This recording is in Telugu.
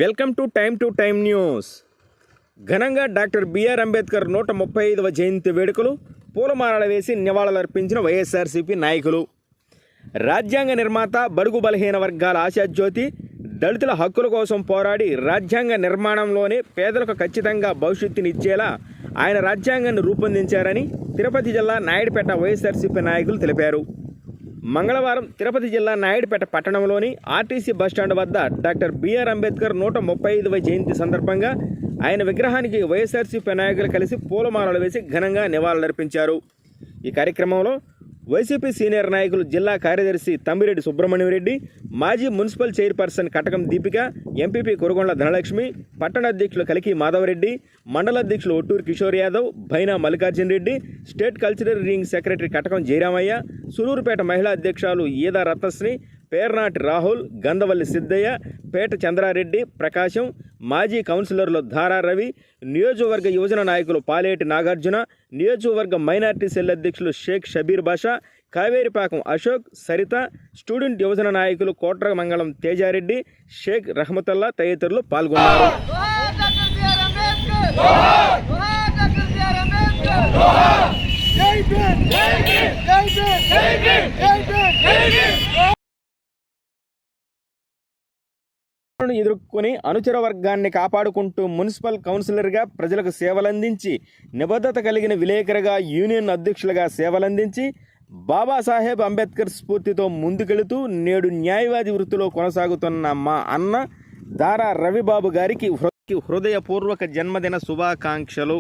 Welcome to time news. ఘనంగా డాక్టర్ బిఆర్ అంబేద్కర్ 135వ జయంతి వేడుకలు పూలమాలలు వేసి నివాళులర్పించిన వైఎస్ఆర్సీపీ నాయకులు. రాజ్యాంగ నిర్మాత, బడుగు బలహీన వర్గాల ఆశాజ్యోతి, దళితుల హక్కుల కోసం పోరాడి రాజ్యాంగ నిర్మాణంలోనే పేదలకు ఖచ్చితంగా భవిష్యత్తునిచ్చేలా ఆయన రాజ్యాంగాన్ని రూపొందించారని తిరుపతి జిల్లా నాయుడుపేట వైఎస్ఆర్సీపీ నాయకులు తెలిపారు. మంగళవారం తిరుపతి జిల్లా నాయుడుపేట పట్టణంలోని ఆర్టీసీ బస్టాండ్ వద్ద డాక్టర్ బిఆర్ అంబేద్కర్ 135వ జయంతి సందర్భంగా ఆయన విగ్రహానికి వైఎస్ఆర్సీపీ నాయకులు కలిసి పూలమాలలు వేసి ఘనంగా నివాళులర్పించారు. ఈ కార్యక్రమంలో వైసీపీ సీనియర్ నాయకులు జిల్లా కార్యదర్శి తమ్మిరెడ్డి సుబ్రహ్మణ్యం రెడ్డి, మాజీ municipal chairperson Katakam Deepika, MPP Kuragondla Dhanalakshmi, పట్టణ అధ్యక్షులు కలికి మాధవరెడ్డి, మండల అధ్యక్షులు Otturu Kishore Yadav, Bhaina Mallikarjuna Reddy, state cultural ring secretary Katakam Jayaramaiah, Sullurpeta మహిళా అధ్యక్షులు ఈదా రత్నశ్రీ, పేర్నాటి రాహుల్, గంధవల్లి సిద్ధయ్య, పేట చంద్రారెడ్డి, ప్రకాశం, మాజీ కౌన్సిలర్లు ధారా రవి, నియోజకవర్గ యువజన నాయకులు పాలేటి నాగార్జున, నియోజకవర్గ మైనార్టీ సెల్ అధ్యక్షులు షేక్ షబీర్ బాషా, కావేరిపాకం అశోక్, సరిత, స్టూడెంట్ యువజన నాయకులు కోట్రమంగళం తేజారెడ్డి, షేక్ రహమతుల్లా తదితరులు పాల్గొన్నారు. ఎదుర్కొని అనుచర వర్గాన్ని కాపాడుకుంటూ మున్సిపల్ కౌన్సిలర్గా ప్రజలకు సేవలందించి, నిబద్ధత కలిగిన విలేకరుగా, యూనియన్ అధ్యక్షులుగా సేవలందించి, బాబాసాహెబ్ అంబేద్కర్ స్ఫూర్తితో ముందుకెళుతూ నేడు న్యాయవాది వృత్తిలో కొనసాగుతున్న మా అన్న దారా రవిబాబు గారికి హృదయపూర్వక జన్మదిన శుభాకాంక్షలు.